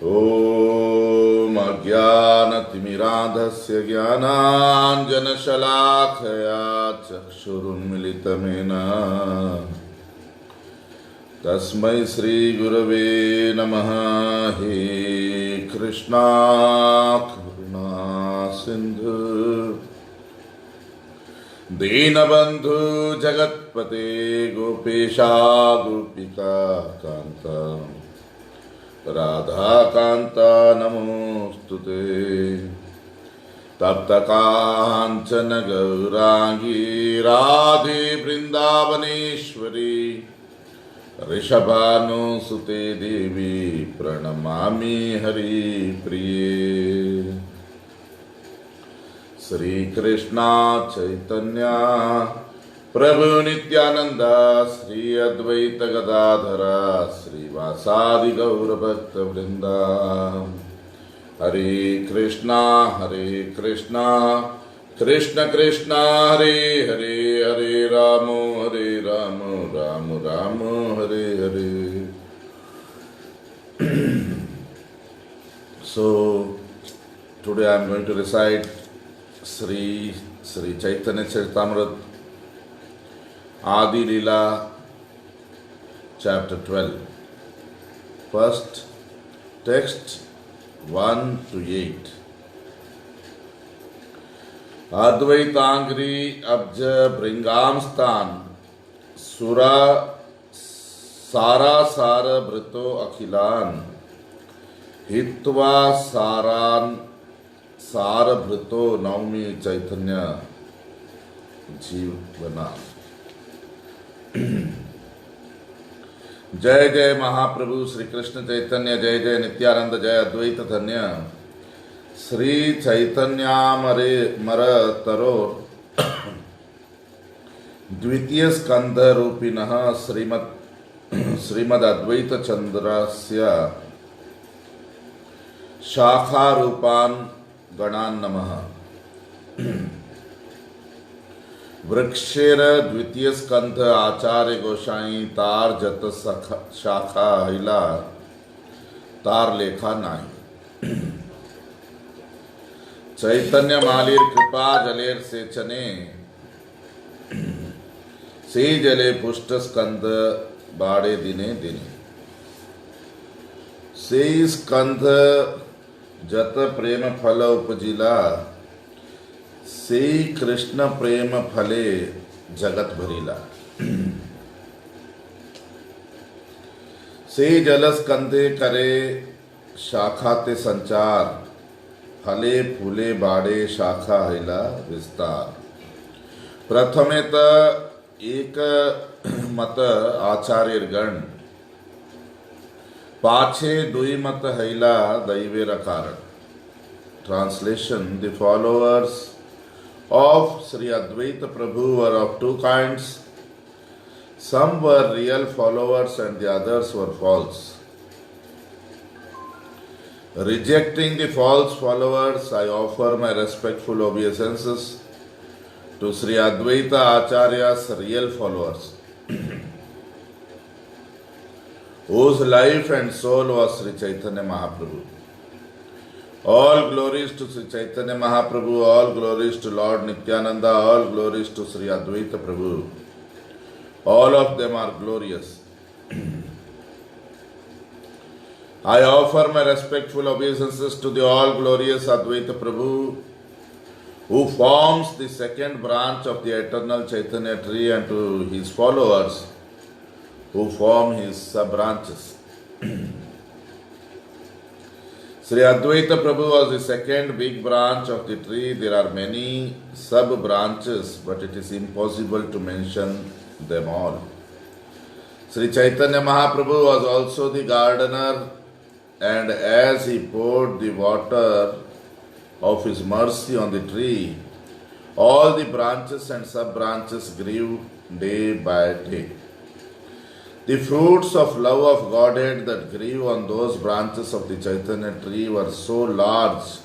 ॐ अज्ञानतिमिरान्धस्य ज्ञानाञ्जनशलाखया चक्षुरुन्मिलितमेन तस्मै श्रीगुरवे नमः। हे कृष्णा करुणा सिन्धु दीनबन्धु जगत्पते गोपेशा गोपिका कान्ता राधा कांता नमोस्तुते। तप्त कांचन गौरांगी राधे वृंदावनेश्वरी ऋषभानुसुते देवी प्रणमामि हरिप्रिये। श्री कृष्णा चैतन्य प्रभु नित्यानंद श्री अद्वैत गदाधरा श्रीवासादि गौर भक्त वृंदा। हरे कृष्णा कृष्ण कृष्णा हरे हरे, हरे Ram Ram Ram Hare Hare. So today I am going to recite Sri Chaitanya Charitamrita Adi Leela chapter 12. First text 1 to 8. Advaitangri abja bringam stan sura sara brito akhilan hitva saran sarabhrito naumi Chaitanya जीवना। जय जय महाप्रभु श्री कृष्ण चैतन्य, जय जय नित्यानंद, जय अद्वैत धन्य। श्री चैतन्यामरे मर तरो द्वितीय स्कंध रूपिणः श्रीमद् अद्वैत चंद्रस्य शाखा रूपान गणान नमः। वृक्षेर द्वितीय स्कंध आचार्य गोसाई तार जत शाखा हिला तार लेखा नाही। चैतन्य मालीर कृपा जलेर सेचने से जले पुष्ट स्कंद बाड़े दिने दिने। से स्कंध जत प्रेम फल उपजिला से कृष्ण प्रेम फले जगत भरीला। से जलस्कंधे करे शाखाते संचार फले फूले बाड़े शाखा हिला विस्तार। प्रथमेत एक मत आचार्य गण पाछे दुई मत हिला दैवेर कारण। Translation: The followers of Sri Advaita Prabhu were of two kinds. Some were real followers and the others were false. Rejecting the false followers, I offer my respectful obeisances to Sri Advaita Acharya's real followers, whose life and soul was Sri Chaitanya Mahaprabhu. All glories to Sri Chaitanya Mahaprabhu, all glories to Lord Nityananda, all glories to Sri Advaita Prabhu. All of them are glorious. I offer my respectful obeisances to the all glorious Advaita Prabhu, who forms the second branch of the eternal Chaitanya tree, and to his followers, who form his sub-branches. Sri Advaita Prabhu was the second big branch of the tree. There are many sub-branches, but it is impossible to mention them all. Sri Chaitanya Mahaprabhu was also the gardener, and as he poured the water of his mercy on the tree, all the branches and sub-branches grew day by day. The fruits of love of Godhead that grew on those branches of the Chaitanya tree were so large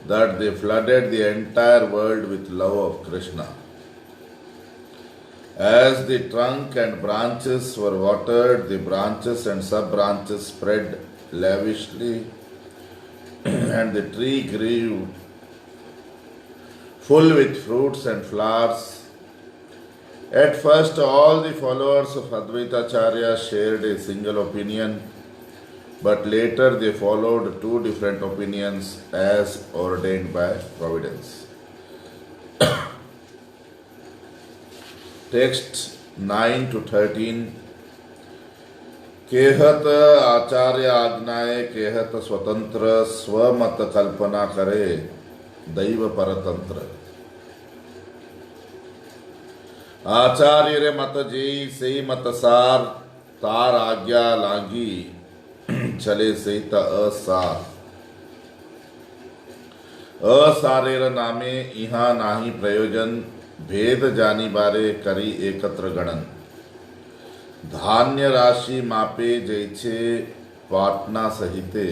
that they flooded the entire world with love of Krishna. As the trunk and branches were watered, the branches and sub-branches spread lavishly, and the tree grew full with fruits and flowers. At first, all the followers of Advaita Acharya shared a single opinion, but later they followed two different opinions as ordained by Providence. Text 9 to 13. केहत आचार्य आज्ञाए केहत स्वतंत्र स्वमत कल्पना करे दैव परतंत्र। आचार्य रे मत जी से मत सार तार आज्ञा लागी चले से त असार। असारेर नामे इहा नाही प्रयोजन भेद जानी बारे करी एकत्र गणन। धान्य राशि मापे जैसे पाटना सहिते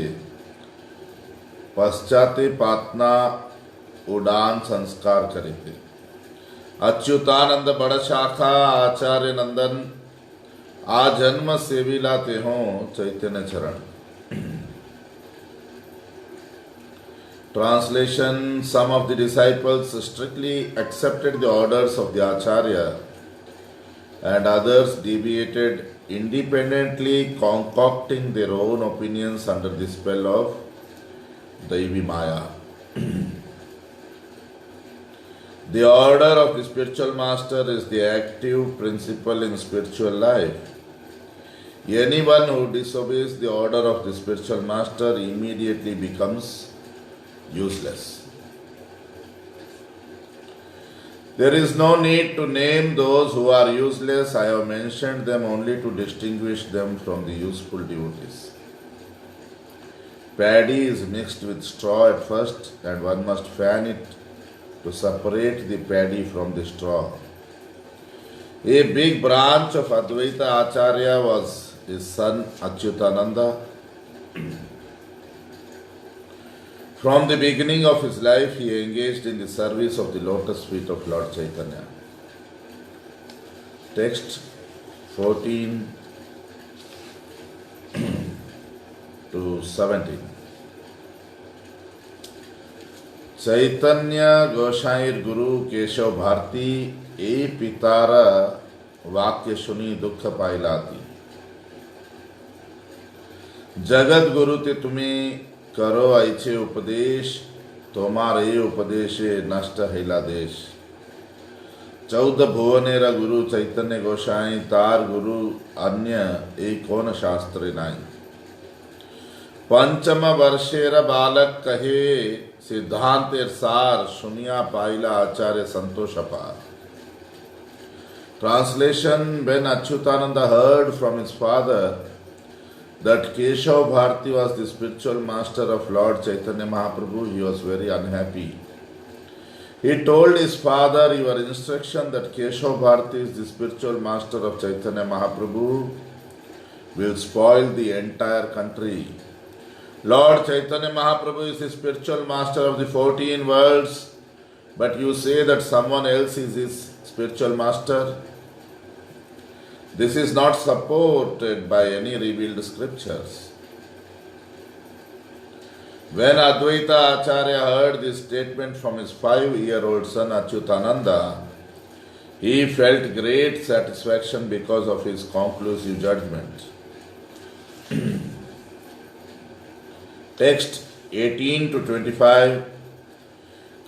पश्चाते पाटना उड़ान संस्कार करिते। अच्युतानंद बड़ शाखा आचार्य नंदन आजन्म सेविला ते हो चैतन्य चरण। Translation: Some of the disciples strictly accepted the orders of the Acharya and others deviated independently, concocting their own opinions under the spell of Daivi Maya. The order of the spiritual master is the active principle in spiritual life. Anyone who disobeys the order of the spiritual master immediately becomes useless. There is no need to name those who are useless. I have mentioned them only to distinguish them from the useful devotees. Paddy is mixed with straw at first, and one must fan it to separate the paddy from the straw. A big branch of Advaita Acharya was his son Achyutananda. From the beginning of his life, he engaged in the service of the lotus feet of Lord Chaitanya. Text 14 to 17. चैतन्य गोसाईर गुरु केशव भारती ए पितारा वाक्य सुनी दुख पाइलाती। जगत गुरु ते तुम्हें करो ऐचे उपदेश तोमारे उपदेशे नष्ट हैला देश। 14 भुवनेरा गुरु चैतन्य गोसाई तार गुरु अन्य एक कौन शास्त्र नाई। पंचम वर्षेर बालक कहे सिद्धांतेर सार सुनिया पाइला आचार्य संतोष अपार। Translation: When Achyutananda heard from his father that Keshav Bharati was the spiritual master of Lord Chaitanya Mahaprabhu, he was very unhappy. He told his father, "Your instruction that Keshav Bharati is the spiritual master of Chaitanya Mahaprabhu will spoil the entire country. Lord Chaitanya Mahaprabhu is the spiritual master of the 14 worlds, but you say that someone else is his spiritual master. This is not supported by any revealed scriptures." When Advaita Acharya heard this statement from his 5-year-old son Achyutananda, he felt great satisfaction because of his conclusive judgment. Text 18 to 25.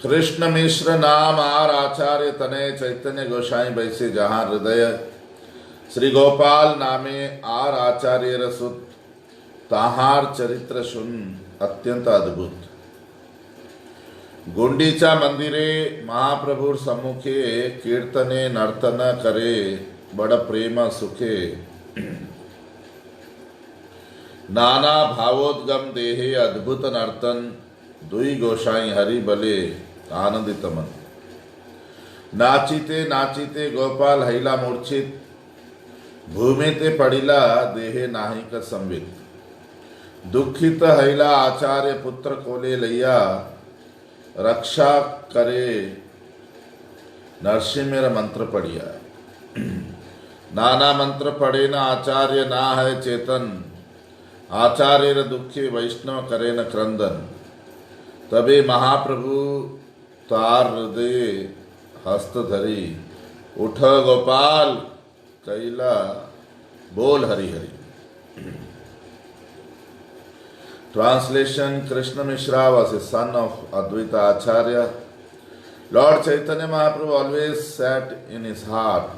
Krishna मिश्र नाम are आचार्य तनय चैतन्य गोसाई बैसे जहाँ हृदय। श्री गोपाल नामे are आचार्य रसुत ताहार चरित्र सुन अत्यंत अद्भुत। गुंडीचा मंदिरे महाप्रभुर सम्मुखे कीर्तने नर्तन करे बड़ प्रेम सुखे। नाना भावोद्गम देहे अद्भुत नर्तन दुई गोसाई हरि बले आनंदित मन। नाचिते नाचिते गोपाल हैला मूर्छित भूमिते पडिला देहे नाहिक संवित। दुखित हैला आचार्य पुत्र कोले लैया रक्षा करे नरसिंह मंत्र पढ़िया। नाना मंत्र पढ़े न आचार्य ना है चेतन आचार्य दुखे वैष्णव करे न क्रंदन। तबे महाप्रभु तार हृदय हस्त धरी, उठ गोपाल कैला बोल Hari Hari. Translation: Krishna Mishra was a son of Advaita Acharya. Lord Chaitanya Mahaprabhu always sat in his heart.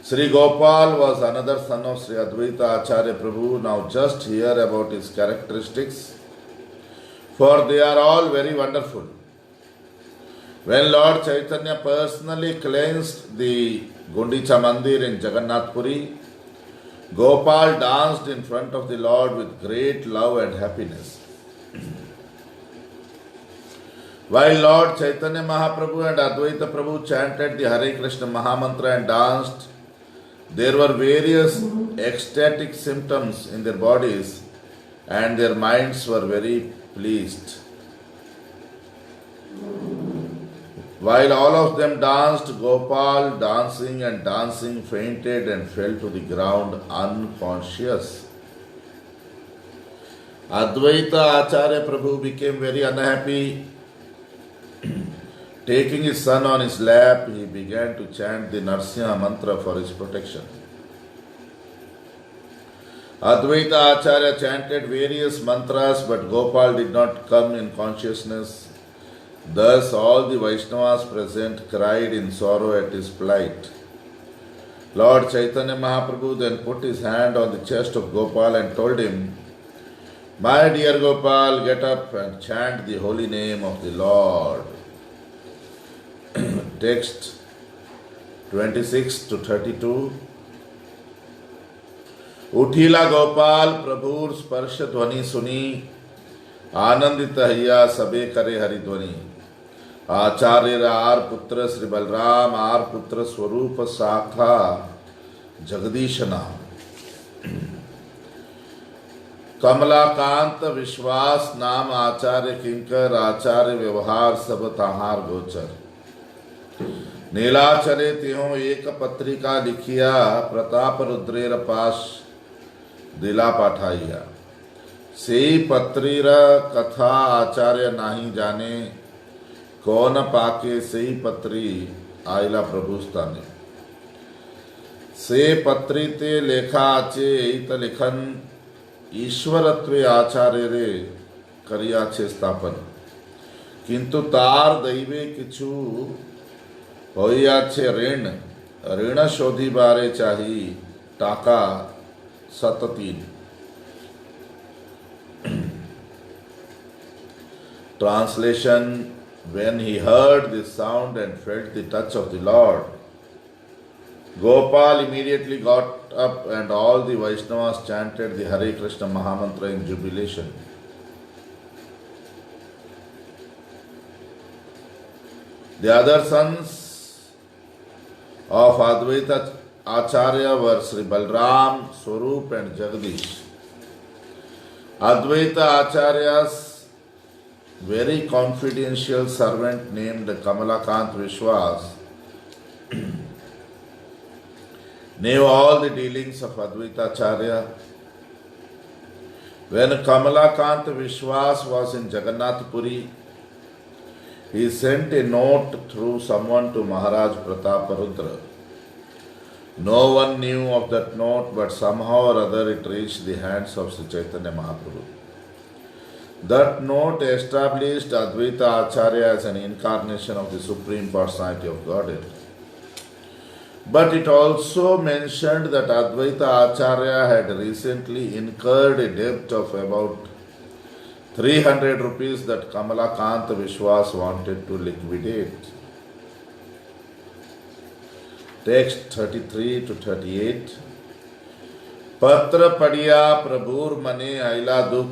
Sri Gopal was another son of Sri Advaita Acharya Prabhu. Now just hear about his characteristics, for they are all very wonderful. When Lord Chaitanya personally cleansed the Gundicha Mandir in Jagannath Puri, Gopal danced in front of the Lord with great love and happiness. While Lord Chaitanya Mahaprabhu and Advaita Prabhu chanted the Hare Krishna Mahamantra and danced, there were various ecstatic symptoms in their bodies and their minds were very pleased. While all of them danced, Gopal, dancing and dancing, fainted and fell to the ground unconscious. Advaita Acharya Prabhu became very unhappy. Taking his son on his lap, he began to chant the Narsimha mantra for his protection. Advaita Acharya chanted various mantras, but Gopal did not come in consciousness. Thus all the Vaishnavas present cried in sorrow at his plight. Lord Chaitanya Mahaprabhu then put his hand on the chest of Gopal and told him, "My dear Gopal, get up and chant the holy name of the Lord." Text 26 to 32. उठीला Gopal प्रभुर स्पर्श ध्वनि सुनी, आनंदित हैया सबे करे हरिध्वनि। आचार्य are पुत्र Shri Balram, are पुत्र स्वरूप शाखा जगदीश नाम। कमलाकांत विश्वास नाम आचार्य किंकर, आचार्य व्यवहार सब ताहार गोचर। नीलाचले तिहों एक पत्रिका लिखिया, प्रताप रुद्रेर पास दिला पाठाइया। सेई पत्रीर कथा आचार्य नाही जाने, कौन पाके सेई पत्री आयला प्रभु स्थाने। से पत्री ते लेखा आचे एत लेखन, ईश्वरत्वे आचार्य रे करिया छे स्थापन। किंतु तार दैवे किछु होइया छे ऋण, ऋण शोधी बारे चाही टाका 7 Translation: When he heard this sound and felt the touch of the Lord, Gopal immediately got up and all the Vaishnavas chanted the Hare Krishna Mahamantra in jubilation. The other sons of Advaita Acharya were Sri Balram, Swarup and Jagadish. Advaita Acharya's very confidential servant named Kamalakant Vishwas knew all the dealings of Advaita Acharya. When Kamalakant Vishwas was in Jagannath Puri, he sent a note through someone to Maharaj Prataparudra. No one knew of that note, but somehow or other it reached the hands of Sri Chaitanya Mahaprabhu. That note established Advaita Acharya as an incarnation of the Supreme Personality of Godhead. But it also mentioned that Advaita Acharya had recently incurred a debt of about 300 rupees that Kamalakant Vishwas wanted to liquidate. Text 33 to 38. पत्र पढ़िया प्रभुर मने आइला दुख,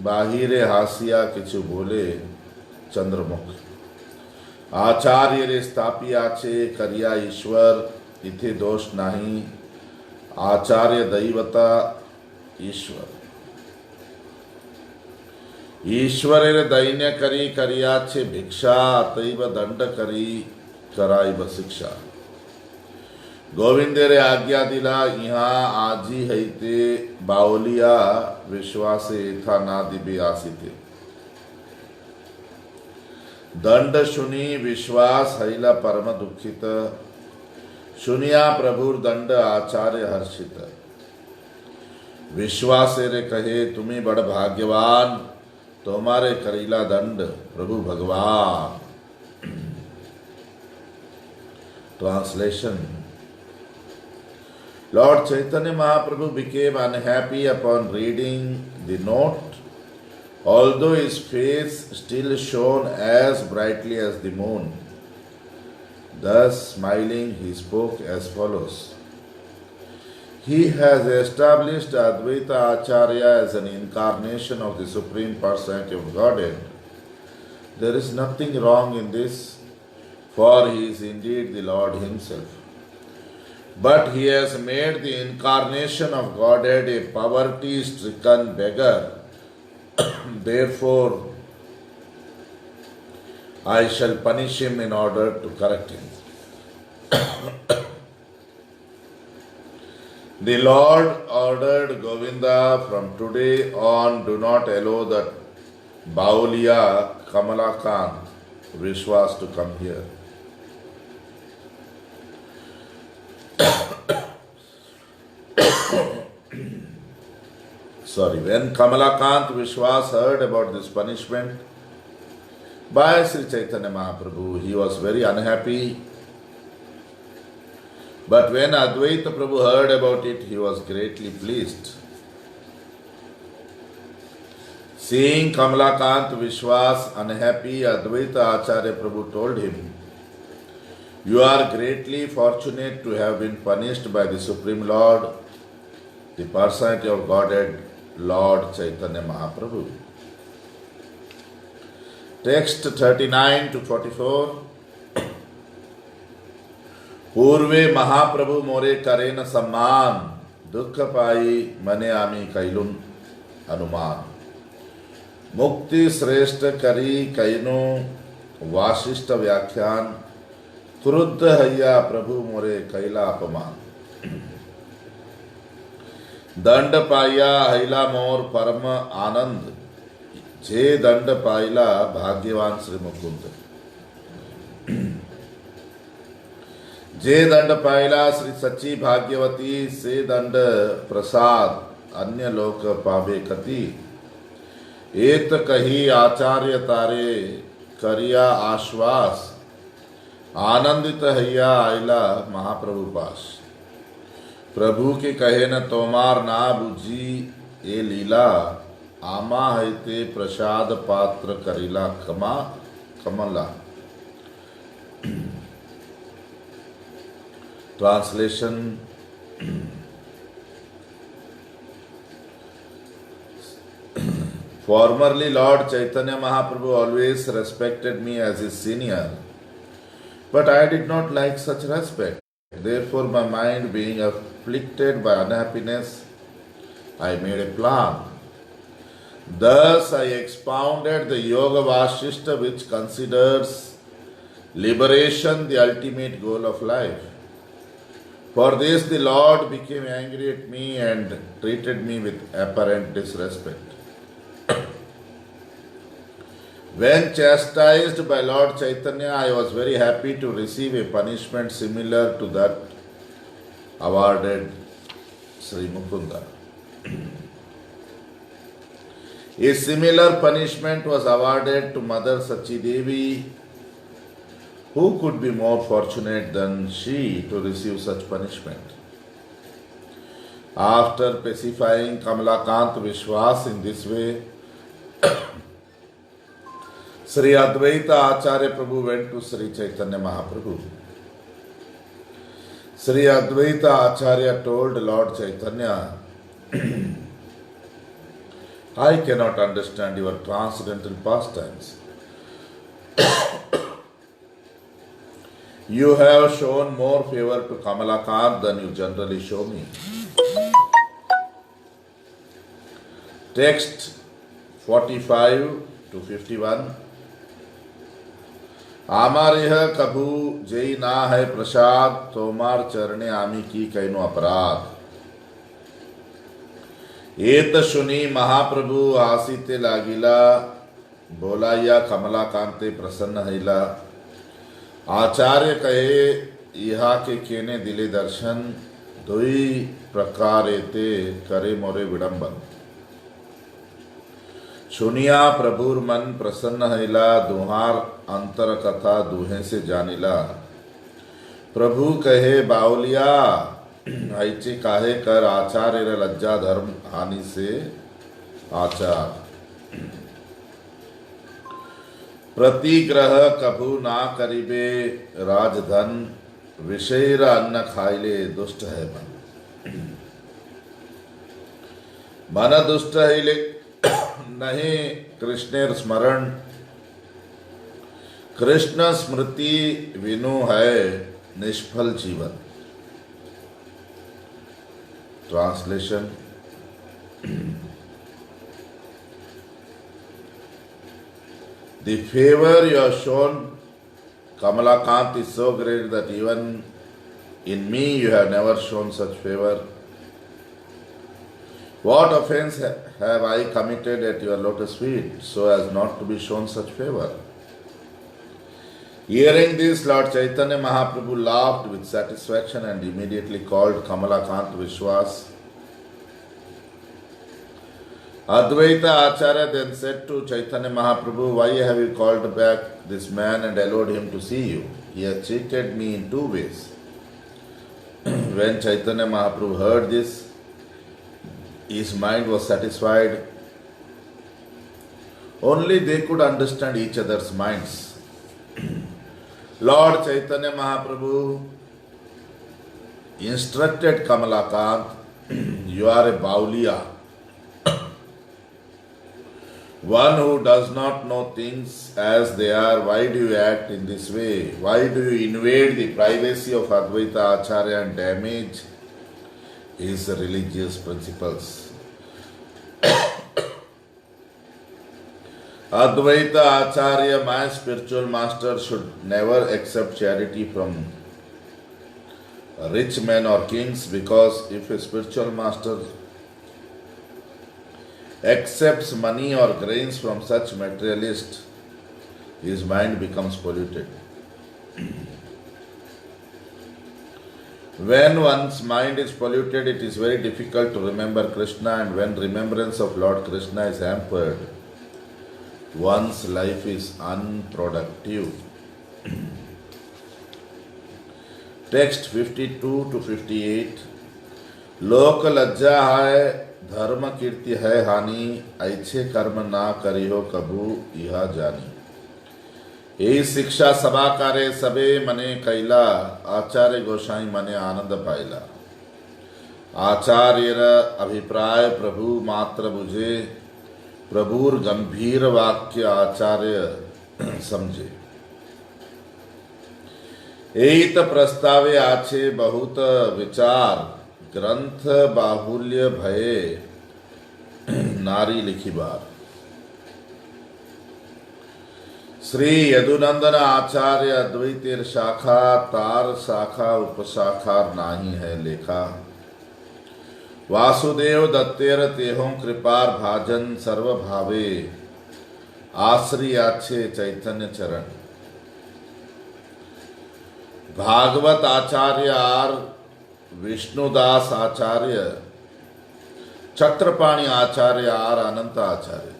बाहिरे हासिया किछु बोले चंद्रमुख। आचार्य रे स्थापिया छे करिया ईश्वर, इथे दोष नाही, आचार्य दैवता ईश्वर। ईश्वर रे दैन्य करी करिया छे भिक्षा, अतैव दंड करी कराइब शिक्षा। गोविंदेरे आज्ञा दिला यहाँ आजी हैते बावलिया विश्वासे था ना दिबे आसिते दंड शुनि विश्वास हैला परम दुखित शुनिया प्रभुर दंड आचार्य हर्षित विश्वासे रे कहे तुम्हें बड़ भाग्यवान तुम्हारे करीला दंड प्रभु भगवान। Translation. Lord Chaitanya Mahaprabhu became unhappy upon reading the note, although his face still shone as brightly as the moon. Thus smiling, he spoke as follows. He has established Advaita Acharya as an incarnation of the Supreme Personality of Godhead. There is nothing wrong in this, for he is indeed the Lord himself. But he has made the incarnation of Godhead a poverty-stricken beggar. Therefore, I shall punish him in order to correct him. The Lord ordered Govinda, from today on do not allow that Bauliya Kamalakant Vishwas to come here. When Kamalakant Vishwas heard about this punishment by Sri Chaitanya Mahaprabhu, he was very unhappy. But when Advaita Prabhu heard about it, he was greatly pleased. Seeing Kamalakant Vishwas unhappy, Advaita Acharya Prabhu told him, "You are greatly fortunate to have been punished by the Supreme Lord, the Personality of Godhead, Lord Chaitanya Mahaprabhu." Text 39 to 44. पूर्वे महाप्रभु मोरे करेन सम्मान, दुख पाई मने आमी कैलुन अनुमान। मुक्ति श्रेष्ठ करी canoe Vasishtha व्याख्यान, क्रुद्ध हैया प्रभु मोरे कैला अपमान। दंड पाया हैला मोर परम आनंद, जे दंड पाइला भाग्यवान श्री मुकुंद। जे दंड पाइला श्री सच्ची भाग्यवती, से दंड प्रसाद अन्य लोक पावे कति। एत कही आचार्य तारे करिया आश्वास, आनंदित हैया आइला महाप्रभु पास। प्रभु के कहे न तोमार ना बुझी ए लीला, आमा हैते प्रसाद पात्र करिला कमा कमला। Translation. Formerly, Lord Chaitanya Mahaprabhu always respected me as his senior, but I did not like such respect. Therefore, my mind being afflicted by unhappiness, I made a plan. Thus, I expounded the Yoga Vashishta, which considers liberation the ultimate goal of life. For this, the Lord became angry at me and treated me with apparent disrespect. When chastised by Lord Chaitanya, I was very happy to receive a punishment similar to that awarded Sri Mukunda. A similar punishment was awarded to Mother Sachi Devi. Who could be more fortunate than she to receive such punishment? After pacifying Kamalakant Vishwas in this way, Sri Advaita Acharya Prabhu went to Sri Chaitanya Mahaprabhu. Sri Advaita Acharya told Lord Chaitanya, "I cannot understand your transcendental pastimes. You have shown more favor to Kamalakant than you generally show me." Text 45 to 51. आमार यह कभू JEE ना है प्रसाद, तोमार चरणे आमी की canoe अपराध। एत सुनी महाप्रभु आसीते लागिला, बोलाया कमला कांते प्रसन्न हैला। आचार्य कहे यहाँ के केने दिले दर्शन, दुई प्रकार एते करे मोरे विडंबन। सुनिया प्रभुर मन प्रसन्न हैला, दुहार अंतर कथा दुहे से जानिला। प्रभु कहे बाउलिया, ऐचे काहे कर आचार्य लज्जा धर्म हानि से आचार। प्रतिग्रह कभू ना करिबे राजधन, विषय अन्न खाइले दुष्ट है मन। मन दुष्ट है नहीं कृष्णेर स्मरण, कृष्ण स्मृति विनु है निष्फल जीवन। Translation. The favor you have shown Kamalakant is so great that even in me you have never shown such favor. What offense have I committed at your lotus feet so as not to be shown such favor? Hearing this, Lord Chaitanya Mahaprabhu laughed with satisfaction and immediately called Kamalakant Vishwas. Advaita Acharya then said to Chaitanya Mahaprabhu, why have you called back this man and allowed him to see you? He has cheated me in two ways. When Chaitanya Mahaprabhu heard this, his mind was satisfied. Only they could understand each other's minds. Lord Chaitanya Mahaprabhu instructed Kamalakant, you are a Bauliya, one who does not know things as they are. Why do you act in this way? Why do you invade the privacy of Advaita Acharya and damage his religious principles? Advaita Acharya, my spiritual master, should never accept charity from rich men or kings, because if a spiritual master accepts money or grains from such materialists, his mind becomes polluted. When one's mind is polluted, it is very difficult to remember Krishna, and when remembrance of Lord Krishna is hampered, one's life is unproductive. Text 52 to 58. लोक लज्जा है, धर्म कीर्ति है हानि, ऐछे कर्म ना करियो कबू इहा जानी। यही शिक्षा सभा करे सबे मने कैला, आचार्य गोसाई मने आनंद पाइला। आचार्यर अभिप्राय प्रभु मात्र बुझे, प्रभुर गंभीर वाक्य आचार्य समझे। एत प्रस्तावे आछे बहुत विचार, ग्रंथ बाहुल्य भये नारी लिखी बार। श्री यदुनंदन आचार्य अद्वैतेर शाखा, तार शाखा उपशाखार नाही है लेखा। वासुदेव दत्तेर तेहों कृपार भाजन, सर्व भावे आश्रियाछे चैतन्य चरण। भागवत आचार्य आर विष्णुदास आचार्य, छत्रपाणी आचार्य आर Ananta Acharya.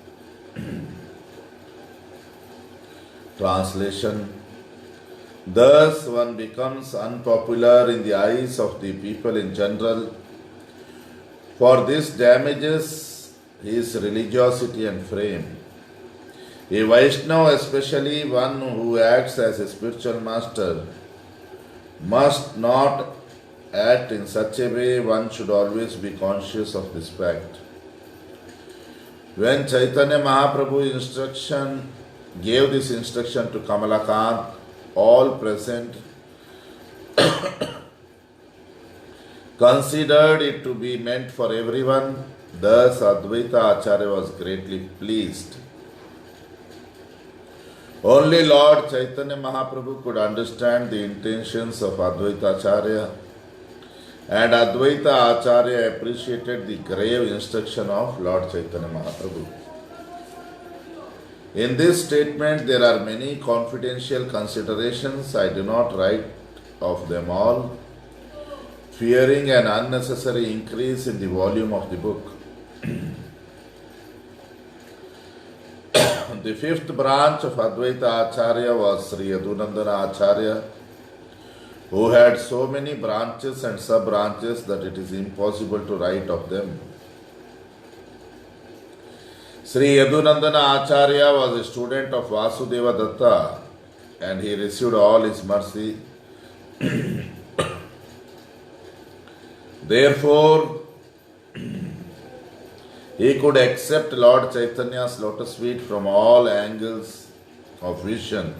Translation. Thus one becomes unpopular in the eyes of the people in general, for this damages his religiosity and frame. A Vaishnava, especially one who acts as a spiritual master, must not act in such a way. One should always be conscious of this fact. When Chaitanya Mahaprabhu gave this instruction to Kamalakant, all present considered it to be meant for everyone. Thus Advaita Acharya was greatly pleased. Only Lord Chaitanya Mahaprabhu could understand the intentions of Advaita Acharya, and Advaita Acharya appreciated the grave instruction of Lord Chaitanya Mahaprabhu. In this statement, there are many confidential considerations. I do not write of them all, fearing an unnecessary increase in the volume of the book. The fifth branch of Advaita Acharya was Sri Yadunandana Acharya, who had so many branches and sub-branches that it is impossible to write of them. Sri Yadunandana Acharya was a student of Vasudeva Datta, and he received all his mercy. Therefore, he could accept Lord Chaitanya's lotus feet from all angles of vision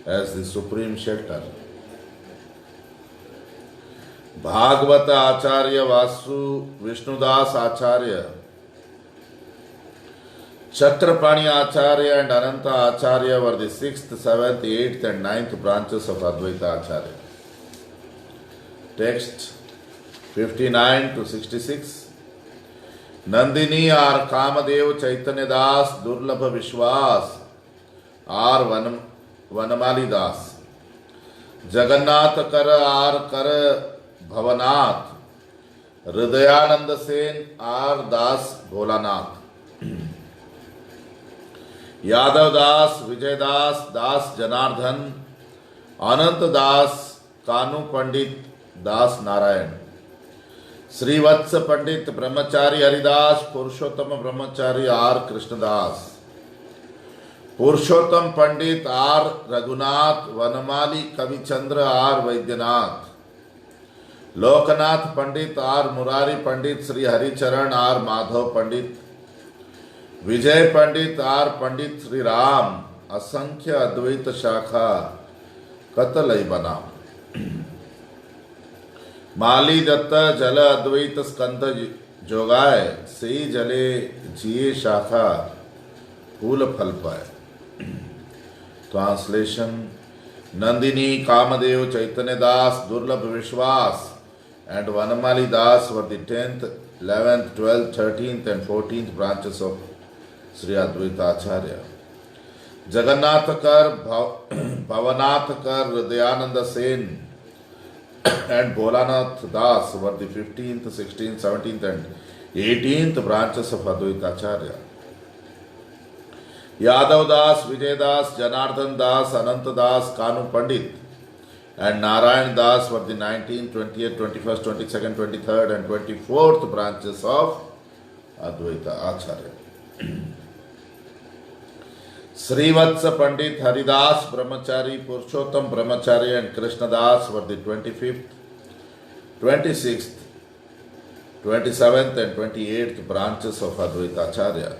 as the supreme shelter. Bhagavata Acharya Vasu Vishnudas Acharya, Chakrapani Acharya and Ananta Acharya were the 6th, 7th, 8th and 9th branches of Advaita Acharya. Text 59 to 66. Nandini or Kamadev Chaitanya Das Durlabha Vishwas or Vanamali Das, Jagannath Kara or Kara Bhavanath, Hridayananda Sen or Das Bholanath, Yadav Das, Vijay Das, Das Janardhan, Anant Das, Kanu Pandit, Das Narayan, Srivatsa Pandit Brahmachari Haridas, Purushottam Brahmachari R. Krishnadas, Purushottam Pandit R. Raghunath, Vanamali Kavichandra R. Vaidyanath, Lokanath Pandit R. Murari Pandit Sri Haricharan R. Madhav Pandit, Vijay Pandit R. Pandit Sri Ram, Asankhya Advaita Shakha, Katalai Banam. माली दत्ता जल अद्वैत स्कंध जोगाए, सही जले जिए शाखा फूल फल पाए. Translation: Nandini, Kamadev, Chaitanya Das, Durlabh Vishwas and Vanamali Das were the 10th, 11th, 12th, 13th and 14th branches of Sri Advaita Acharya. Jagannathakar, Bhavanathakar, Hridayananda Sen and Bholanath Das were the 15th, 16th, 17th and 18th branches of Advaita Acharya. Yadav Das, Vijay Das, Janardhan Das, Ananta Das, Kanu Pandit and Narayan Das were the 19th, 20th, 21st, 22nd, 23rd and 24th branches of Advaita Acharya. Srivatsa Pandit, Haridas Brahmachari, Purushottam Brahmachari and Krishnadas were the 25th, 26th, 27th and 28th branches of Advaita Acharya.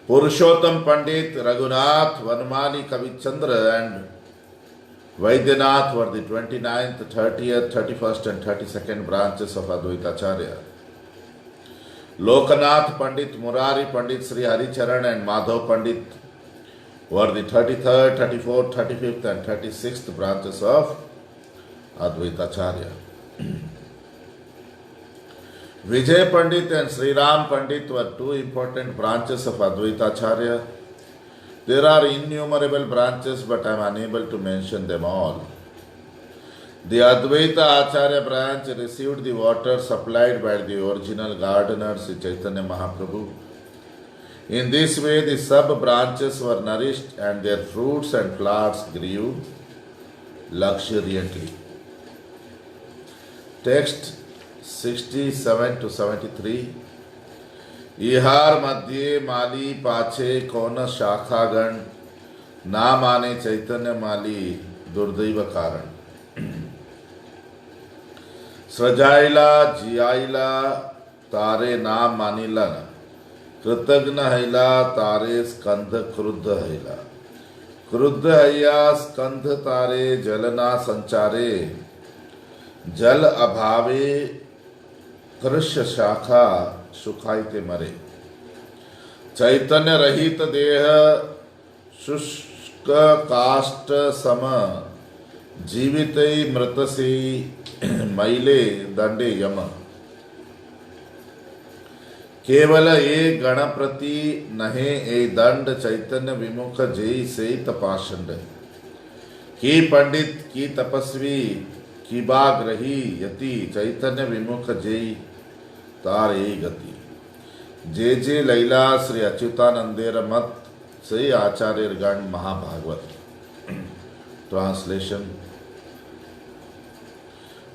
Purushottam Pandit, Raghunath, Vanamali Kavichandra and Vaidyanath were the 29th, 30th, 31st and 32nd branches of Advaita Acharya. Lokanath Pandit, Murari Pandit, Sri Haricharan and Madhav Pandit were the 33rd, 34th, 35th and 36th branches of Advaita Acharya. Vijay Pandit and Sri Ram Pandit were two important branches of Advaita Acharya. There are innumerable branches, but I am unable to mention them all. The Advaita Acharya branch received the water supplied by the original gardener Sri Chaitanya Mahaprabhu. In this way, the sub-branches were nourished and their fruits and flowers grew luxuriantly. Text 67 to 73. Ihar madhye mali pache kona shakhagan na mane Chaitanya mali durdaiva karan. सृजाइला जियाइला तारे नाम मानिला कृतज्ञ हैला तारे स्कंध क्रुद्ध हैला क्रुद्ध हैया स्कंध तारे जलना संचारे जल अभावे कृष्य शाखा सुखाइते मरे चैतन्य रहित देह शुष्क काष्ठ सम जीवित मृत से मैले दंडे यम केवल ए गणप्रति नहे ए दंड चैतन्य विमुख जय से तपाषंड की पंडित की तपस्वी की बाग्रही यति चैतन्य विमुख जय तार ए गति जे जे लैला श्री अच्युतानंदेर मत से आचार्य गण महाभागवत. Translation.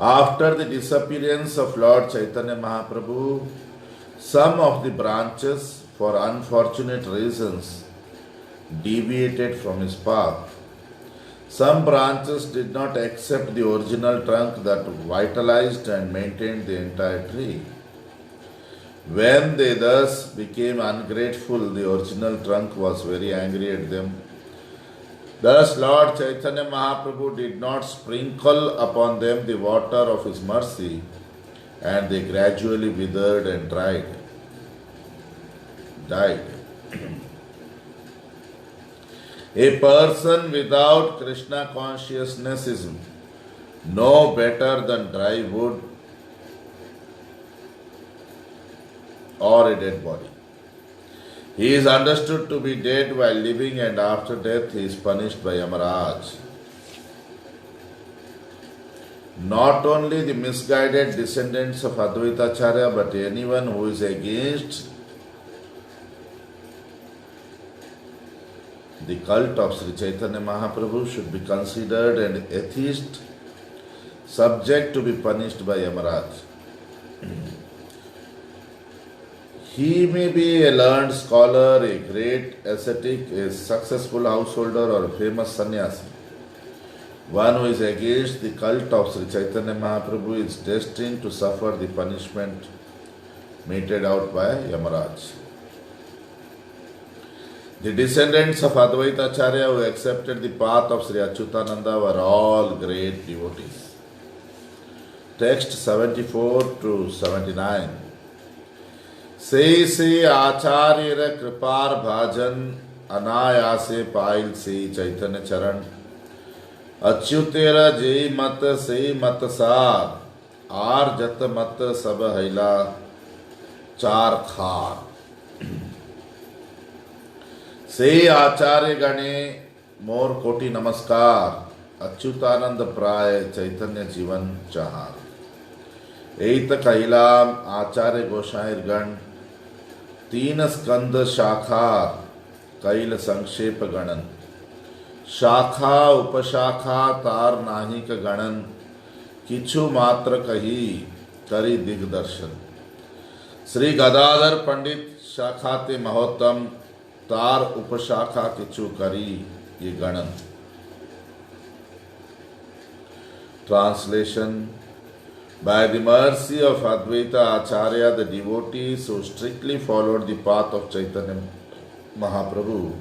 After the disappearance of Lord Chaitanya Mahaprabhu, some of the branches, for unfortunate reasons, deviated from his path. Some branches did not accept the original trunk that vitalized and maintained the entire tree. When they thus became ungrateful, the original trunk was very angry at them. Thus Lord Chaitanya Mahaprabhu did not sprinkle upon them the water of his mercy, and they gradually withered and died. A person without Krishna consciousness is no better than dry wood or a dead body. He is understood to be dead while living, and after death he is punished by Yamaraj. Not only the misguided descendants of Advaita Acharya, but anyone who is against the cult of Sri Chaitanya Mahaprabhu should be considered an atheist, subject to be punished by Yamaraj. He may be a learned scholar, a great ascetic, a successful householder, or a famous sannyasi. One who is against the cult of Sri Chaitanya Mahaprabhu is destined to suffer the punishment meted out by Yamaraj. The descendants of Advaita Acharya who accepted the path of Sri Achyutananda were all great devotees. Text 74 to 79. से आचार्य कृपार भाजन अनायासे pile से चैतन्य चरण अच्युतेर जय मत से मत सार are जत मत सब हैला चार खार. से आचार्य गणे मोर कोटि नमस्कार अच्युतानंद प्राय चैतन्य जीवन चार. एत कैलाम आचार्य गोसाईर गण तीन स्कंद शाखा कैल संक्षेप गणन शाखा उपशाखा तार नाहिक गणन किछु मात्र कही करी दिग्दर्शन. श्री गदाधर पंडित शाखाते महोत्तम तार उपशाखा किछु करी ये गणन. Translation. By the mercy of Advaita Acharya, the devotees who strictly followed the path of Chaitanya Mahaprabhu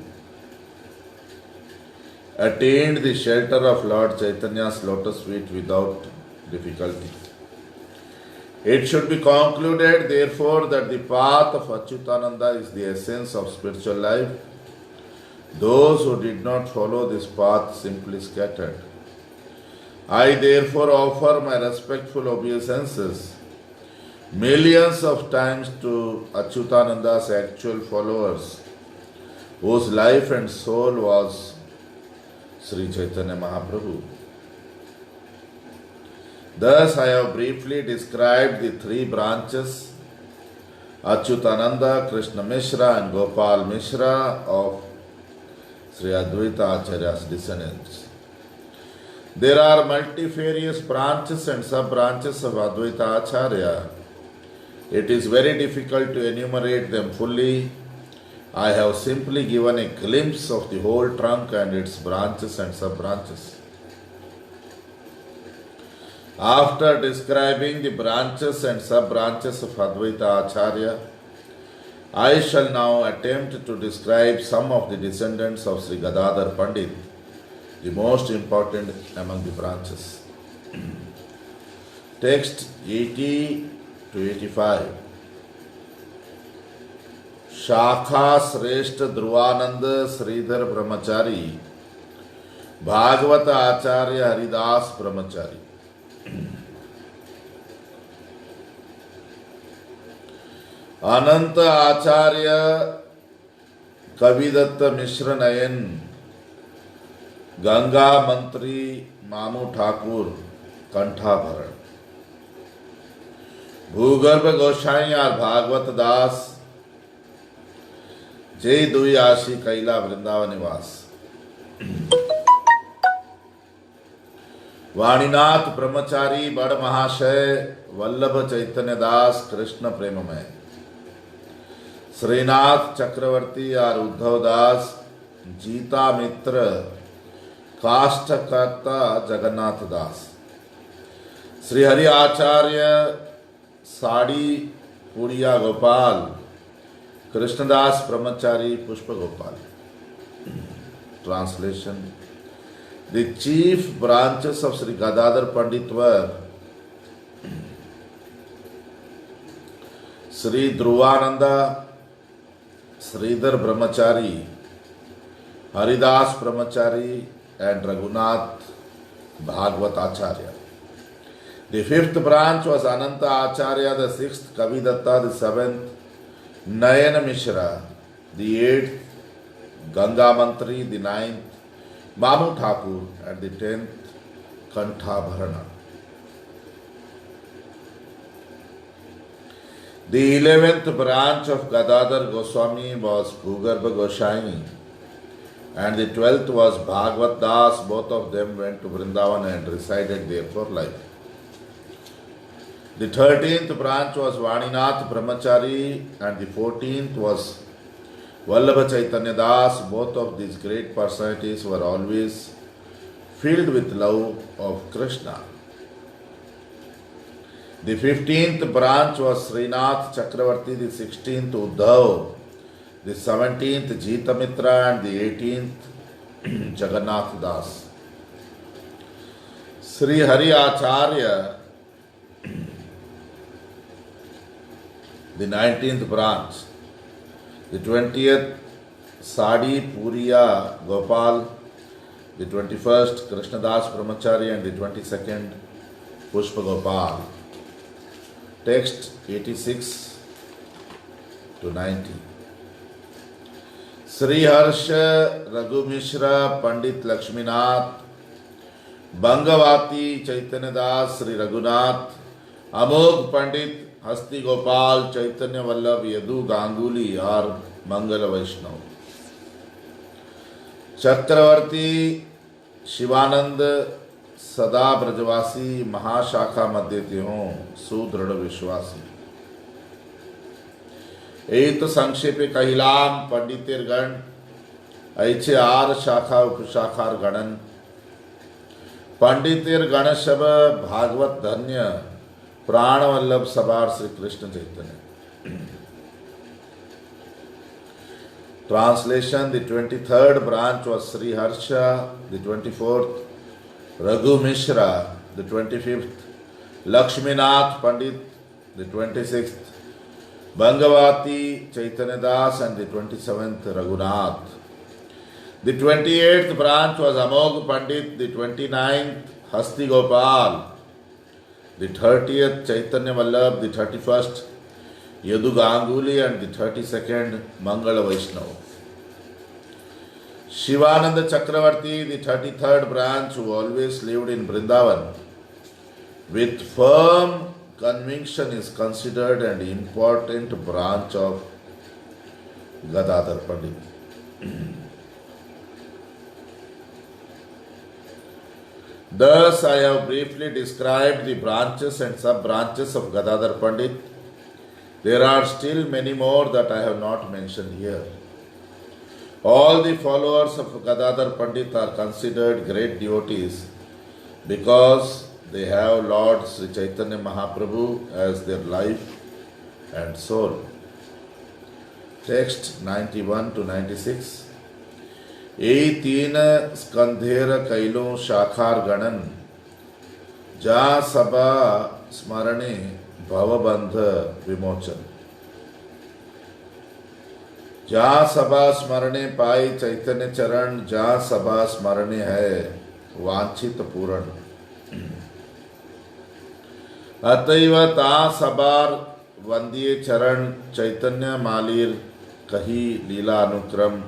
attained the shelter of Lord Chaitanya's lotus feet without difficulty. It should be concluded, therefore, that the path of Achyutananda is the essence of spiritual life. Those who did not follow this path simply scattered. I therefore offer my respectful obeisances millions of times to Achyutananda's actual followers, whose life and soul was Sri Chaitanya Mahaprabhu. Thus I have briefly described the three branches, Achyutananda, Krishna Mishra and Gopal Mishra of Sri Advaita Acharya's descendants. There are multifarious branches and sub-branches of Advaita Acharya. It is very difficult to enumerate them fully. I have simply given a glimpse of the whole trunk and its branches and sub-branches. After describing the branches and sub-branches of Advaita Acharya, I shall now attempt to describe some of the descendants of Sri Gadadhar Pandit, the most important among the branches. Text 80 to 85. शाखा श्रेष्ठ ध्रुवानंद श्रीधर ब्रह्मचारी, भागवत आचार्य हरिदास ब्रह्मचारी। अनंत आचार्य कविदत्त मिश्र नयन, गंगा मंत्री मामू ठाकुर कंठाभरण, भूगर्भ गोसाई और भागवत दास जय दुई आशी कैला वृंदावन निवास। वाणीनाथ ब्रह्मचारी बड़ महाशय वल्लभ चैतन्य दास कृष्ण प्रेममय, श्रीनाथ चक्रवर्ती और उद्धव दास जीता मित्र काष्ठकर्ता जगन्नाथ दास, श्री हरि आचार्य साड़ी पुड़िया Gopal, Krishnadas Brahmachari Pushpa Gopal. Translation. The chief branches of Shri Gadadhar Pandit were Shri Dhruvananda, Shridhar Brahmachari, Haridas Brahmachari and Raghunath Bhagwat Acharya. The fifth branch was Ananta Acharya, the sixth Kavidatta, the seventh Nayan Mishra, the eighth Ganga Mantri, the ninth Mamu Thakur, and the 10th Kanthabharana. The 11th branch of Gadadhar Goswami was Bhugarbha Goswami, and the 12th was Bhagwat Das. Both of them went to Vrindavan and resided there for life. The 13th branch was Vaninath Brahmachari, and the 14th was Vallabha Chaitanya Das. Both of these great personalities were always filled with love of Krishna. The 15th branch was Srinath Chakravarti, the 16th Uddhav, the 17th Jitamitra, and the 18th Jagannath Das. Sri Hari Acharya, the 19th branch, the 20th Sadi Puriya Gopal, the 21st Krishnadas Brahmachari, and the 22nd Pushpa Gopal. Text 86 to 90. Shri Harsh Raghu Mishra पंडित लक्ष्मीनाथ, बंगवाती चैतन्य दास श्री रघुनाथ, अमोघ पंडित हस्ती गोपाल चैतन्य वल्लभ यदु गांगुली और मंगल वैष्णव, चक्रवर्ती शिवानंद सदा ब्रजवासी महाशाखा मध्य त्यों सुदृढ़ विश्वासी। एक तो संक्षेपे कहिलाम पंडितेर गण, ऐचे are शाखा उपशाखार गणन, पंडितेर गण शब भागवत धन्य प्राण वल्लभ सबार Shri Krishna Chaitanya. Translation. The 23rd branch was Sri Harsha, the 24th Raghu Mishra, the 25th Lakshminath Pandit, the 26th Bangavati Chaitanya Das, and the 27th Raghunath. The 28th branch was Amogh Pandit, the 29th Hasti Gopal, the 30th Chaitanya Vallabh, the 31st Yadu Ganguli, and the 32nd Mangala Vaishnava. Shivananda Chakravarti, the 33rd branch, who always lived in Vrindavan with firm conviction, is considered an important branch of Gadadhar Pandit. Thus, I have briefly described the branches and sub-branches of Gadadhar Pandit. There are still many more that I have not mentioned here. All the followers of Gadadhar Pandit are considered great devotees because they have Lord Sri Chaitanya Mahaprabhu as their life and soul. Text 91 to 96. ए तीन स्कंधेर कैलो शाखार गणन, जा सभा स्मरणे भवबंध विमोचन. जहाँ सभा स्मरणे पाई चैतन्य चरण, जहाँ सभा स्मरणे है वांछित पूर्ण। अतएव ता सबार वंदिये चरण, चैतन्य मालिर कही लीला अनुक्रम।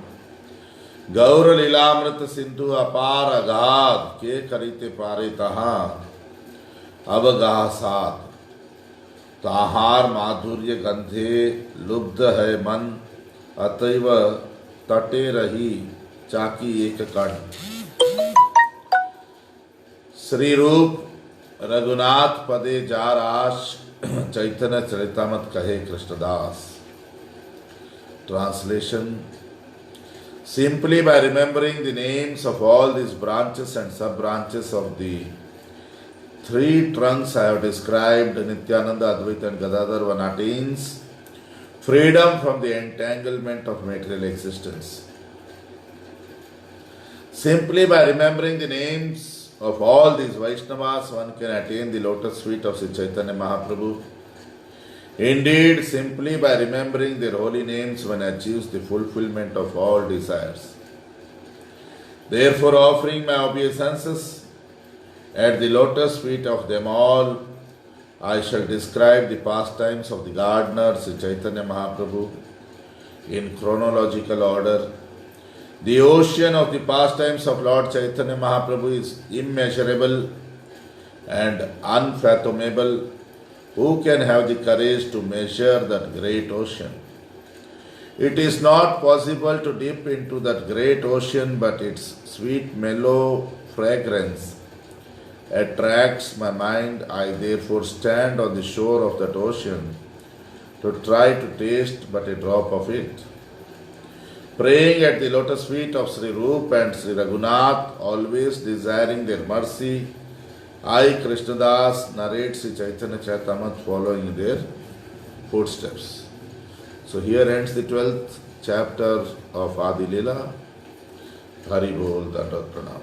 गौर लीलामृत सिंधु अपार अगाध, के करिते पारे तहा अवगाह साध। ताहार माधुर्य गंधे लुब्ध है मन, अतएव तटे रही चाकी एक कण। श्री रूप रघुनाथ पदे जा राश, चैतन्य चरितामृत कहे Krishnadas. Translation: Simply by remembering the names of all these branches and sub-branches of the three trunks I have described, Nityananda, Advaita and Gadadhar, one attains freedom from the entanglement of material existence. Simply by remembering the names of all these Vaishnavas, one can attain the lotus feet of Sri Chaitanya Mahaprabhu. Indeed, simply by remembering their holy names, one achieves the fulfillment of all desires. Therefore, offering my obeisances at the lotus feet of them all, I shall describe the pastimes of the gardener Sri Chaitanya Mahaprabhu in chronological order. The ocean of the pastimes of Lord Chaitanya Mahaprabhu is immeasurable and unfathomable. Who can have the courage to measure that great ocean? It is not possible to dip into that great ocean, but its sweet mellow fragrance attracts my mind. I therefore stand on the shore of that ocean to try to taste but a drop of it. Praying at the lotus feet of Sri Rup and Sri Raghunath, always desiring their mercy, I, Krishnadas, narrate Sri Chaitanya Charitamrita following their footsteps. So here ends the 12th chapter of Adi Leela. Hari Bol, Dandavat Pranam.